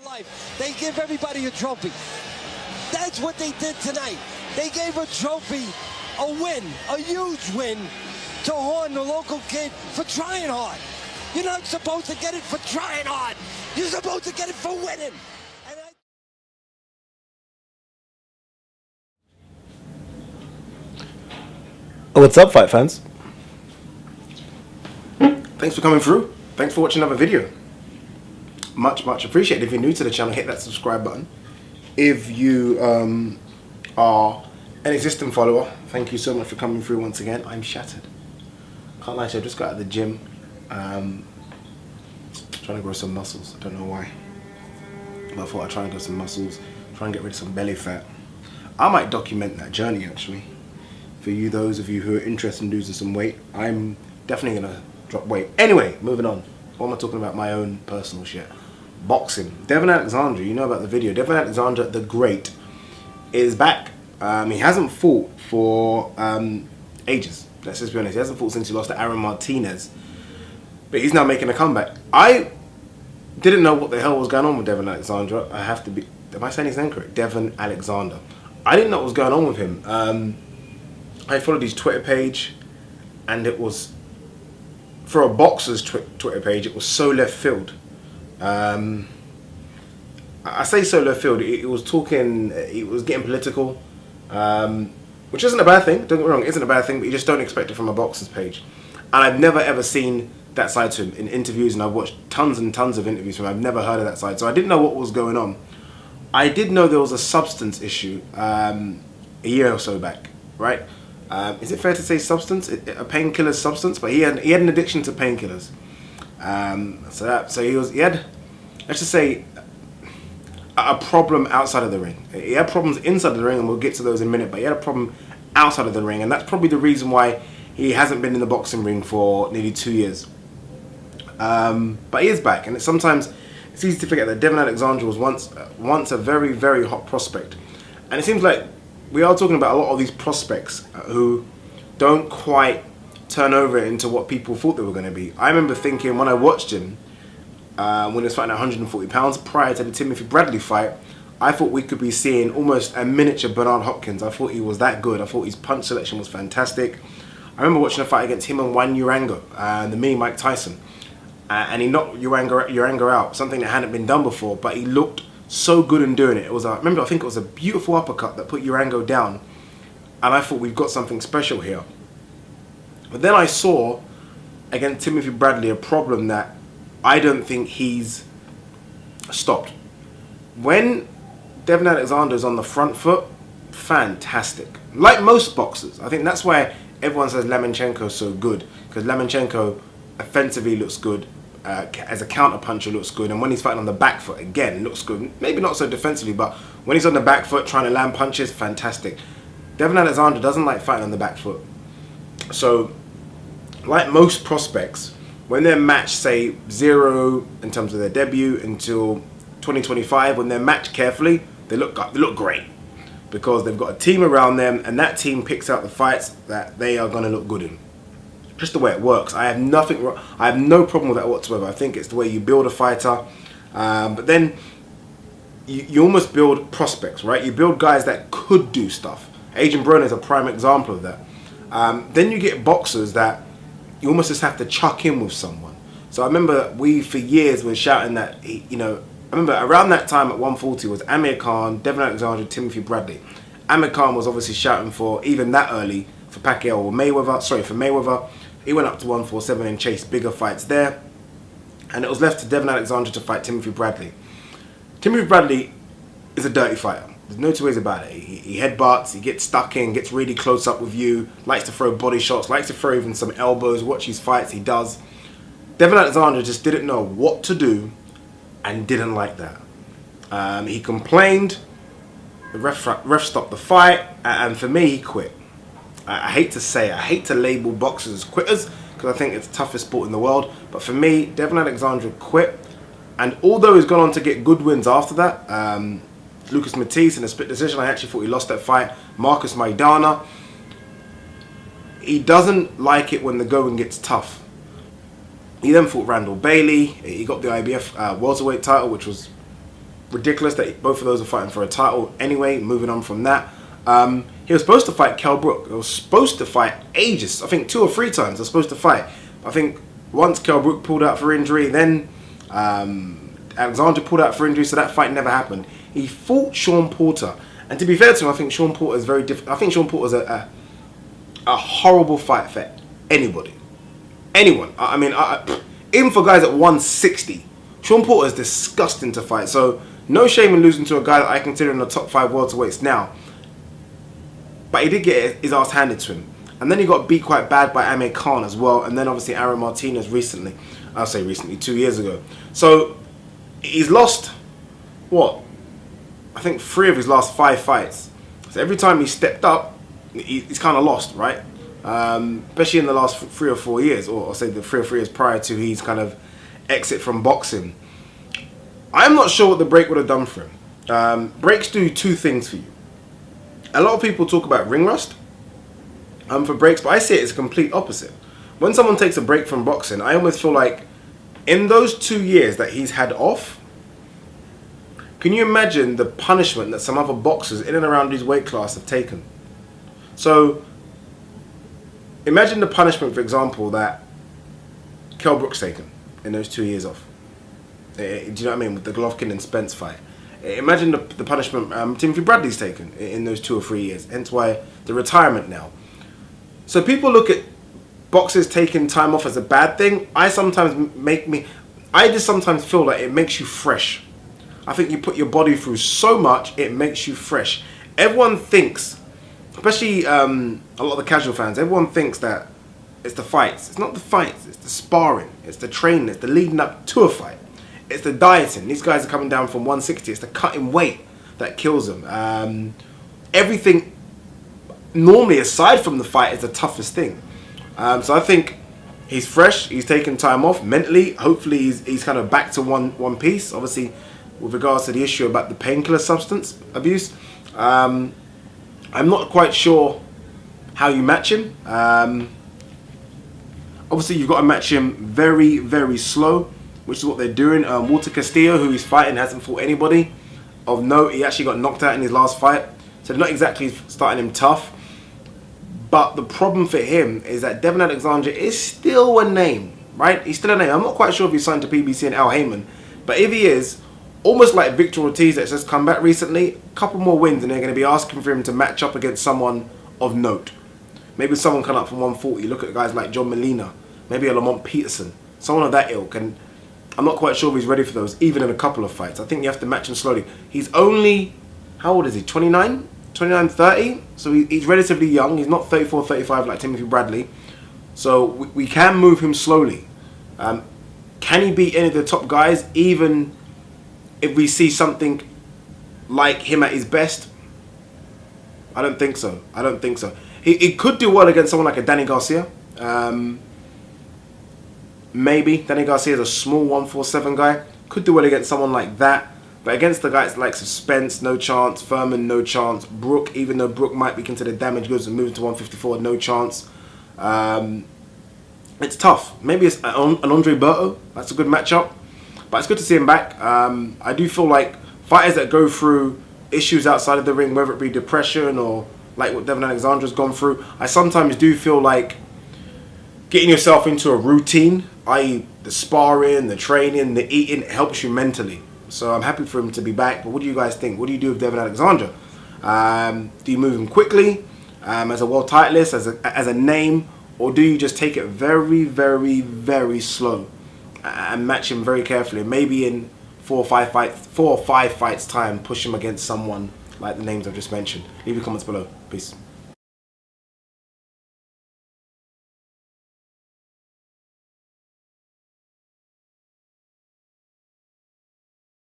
life. They give everybody a trophy. That's what they did tonight. They gave a trophy, a win, a huge win to Horn, the local kid, for trying hard. You're not supposed to get it for trying hard. You're supposed to get it for winning. What's up, fight fans? Thanks for coming through. Thanks for watching another video. Much appreciated. If you're new to the channel, hit that subscribe button. If you are an existing follower, thank you so much for coming through once again. I'm shattered. Can't lie to you, I just got out of the gym. Trying to grow some muscles. I don't know why. But I thought I'd try and grow some muscles, try and get rid of some belly fat. I might document that journey actually. For you, those of you who are interested in losing some weight, I'm definitely gonna drop weight. Anyway, moving on. What am I talking about? My own personal shit. Boxing. Devon Aleander, you know about the video. Devon Aleander, the Great, is back. He hasn't fought for ages. Let's just be honest. He hasn't fought since he lost to Aaron Martinez. But he's now making a comeback. I didn't know what the hell was going on with Devon Aleander. I have to be... Am I saying his name correct? Devon Aleander. I didn't know what was going on with him. I followed his Twitter page, and it was, for a boxer's Twitter page, it was so left field. I say so left field. It was talking, it was getting political, which isn't a bad thing. Don't get me wrong, it isn't a bad thing, but you just don't expect it from a boxer's page. And I've never ever seen that side to him in interviews, and I've watched tons and tons of interviews from him. I've never heard of that side, so I didn't know what was going on. I did know there was a substance issue a year or so back, right? Is it fair to say substance? A painkiller's substance? But he had an addiction to painkillers. So he had, let's just say, a problem outside of the ring. He had problems inside of the ring, and we'll get to those in a minute, but he had a problem outside of the ring, and that's probably the reason why he hasn't been in the boxing ring for nearly 2 years. But he is back, and sometimes it's easy to forget that Devon Aleander was once a very, very hot prospect. And it seems like we are talking about a lot of these prospects who don't quite turn over into what people thought they were going to be. I remember thinking when I watched him, when he was fighting at 140 pounds prior to the Timothy Bradley fight, I thought we could be seeing almost a miniature Bernard Hopkins. I thought he was that good. I thought his punch selection was fantastic. I remember watching a fight against him and Juan Urango, the mini Mike Tyson. And he knocked Urango out, something that hadn't been done before, but he looked so good in doing it. It was I think it was a beautiful uppercut that put Urango down, and I thought we've got something special here. But then I saw against Timothy Bradley a problem that I don't think he's stopped. When Devon Aleander is on the front foot, fantastic. Like most boxers, I think that's why everyone says Lomachenko is so good, because Lomachenko offensively looks good. As a counter puncher looks good, and when he's fighting on the back foot again looks good. Maybe not so defensively, but when he's on the back foot trying to land punches, fantastic. Devon Aleander doesn't like fighting on the back foot. So like most prospects, when they're matched say 0 in terms of their debut until 2025, when they're matched carefully, they look great, because they've got a team around them, and that team picks out the fights that they are going to look good in. Just the way it works. I have no problem with that whatsoever. I think it's the way you build a fighter. But then you almost build prospects, right? You build guys that could do stuff. Adrian Broner is a prime example of that. Then you get boxers that you almost just have to chuck in with someone. So I remember we for years were shouting that, I remember around that time at 140 was Amir Khan, Devon Aleander, Timothy Bradley. Amir Khan was obviously shouting for, even that early, for Pacquiao or Mayweather. Sorry, for Mayweather. He went up to 147 and chased bigger fights there. And it was left to Devon Aleander to fight Timothy Bradley. Timothy Bradley is a dirty fighter. There's no two ways about it. He headbutts, he gets stuck in, gets really close up with you, likes to throw body shots, likes to throw even some elbows. Watch his fights, he does. Devon Aleander just didn't know what to do and didn't like that. He complained, the ref stopped the fight, and for me, he quit. I hate to say it, I hate to label boxers as quitters, because I think it's the toughest sport in the world, but for me, Devon Aleander quit, and although he's gone on to get good wins after that, Lucas Matisse in a split decision, I actually thought he lost that fight, Marcus Maidana, he doesn't like it when the going gets tough. He then fought Randall Bailey, he got the IBF welterweight title, which was ridiculous that both of those are fighting for a title. Anyway, moving on from that. He was supposed to fight Kell Brook. He was supposed to fight ages. I think 2 or 3 times they're supposed to fight. I think once Kell Brook pulled out for injury, then Alexander pulled out for injury, so that fight never happened. He fought Sean Porter. And to be fair to him, I think Sean Porter is very different. I think Sean Porter is a horrible fight for anybody. Anyone. I mean, even for guys at 160, Sean Porter is disgusting to fight. So, no shame in losing to a guy that I consider in the top 5 welterweights now. But he did get his ass handed to him. And then he got beat quite bad by Amir Khan as well. And then obviously Aaron Martinez recently. I'll say recently, 2 years ago. So, he's lost, what? I think 3 of his last 5 fights. So every time he stepped up, he's kind of lost, right? Especially in the last 3 or 4 years, or I'll say the 3 or 4 years prior to his kind of exit from boxing. I'm not sure what the break would have done for him. Breaks do 2 things for you. A lot of people talk about ring rust for breaks, but I see it as a complete opposite. When someone takes a break from boxing, I almost feel like in those 2 years that he's had off, can you imagine the punishment that some other boxers in and around his weight class have taken? So, imagine the punishment, for example, that Kell Brook's taken in those 2 years off. Do you know what I mean? With the Golovkin and Spence fight. Imagine the punishment Timothy Bradley's taken in those 2 or 3 years. Hence why the retirement now. So people look at boxers taking time off as a bad thing. I just sometimes feel like it makes you fresh. I think you put your body through so much, it makes you fresh. Everyone thinks, especially a lot of the casual fans, everyone thinks that it's the fights. It's not the fights, it's the sparring, it's the training, it's the leading up to a fight. It's the dieting. These guys are coming down from 160. It's the cutting weight that kills them. Everything, normally aside from the fight, is the toughest thing. So I think he's fresh. He's taken time off mentally. Hopefully he's kind of back to one piece. Obviously, with regards to the issue about the painkiller substance abuse, I'm not quite sure how you match him. Obviously, you've got to match him very, very slow, which is what they're doing. Walter Castillo, who he's fighting, hasn't fought anybody of note. He actually got knocked out in his last fight, so they're not exactly starting him tough. But the problem for him is that Devon Aleander is still a name, right? He's still a name. I'm not quite sure if he's signed to PBC and Al Heyman, but if he is, almost like Victor Ortiz that's just come back recently, a couple more wins and they're going to be asking for him to match up against someone of note. Maybe someone come up from 140. Look at guys like John Molina, maybe a Lamont Peterson, someone of that ilk. And I'm not quite sure if he's ready for those, even in a couple of fights. I think you have to match him slowly. He's only, how old is he, 29? 29, 30? So he's relatively young. He's not 34, 35 like Timothy Bradley. So we can move him slowly. Can he beat any of the top guys, even if we see something like him at his best? I don't think so. I don't think so. He could do well against someone like a Danny Garcia. Maybe. Danny Garcia is a small 147 guy. Could do well against someone like that. But against the guys like Spence, no chance. Furman, no chance. Brook, even though Brook might be considered damaged goods and moving to 154, no chance. It's tough. Maybe it's an Andre Berto. That's a good matchup. But it's good to see him back. I do feel like fighters that go through issues outside of the ring, whether it be depression or like what Devon Aleander's gone through, I sometimes do feel like getting yourself into a routine, i.e. the sparring, the training, the eating, it helps you mentally. So I'm happy for him to be back. But what do you guys think? What do you do with Devon Aleander? Do you move him quickly as a world titleist, as a name, or do you just take it very, very, very slow and match him very carefully? Maybe in 4 or 5 fights time, push him against someone like the names I've just mentioned. Leave your comments below. Peace.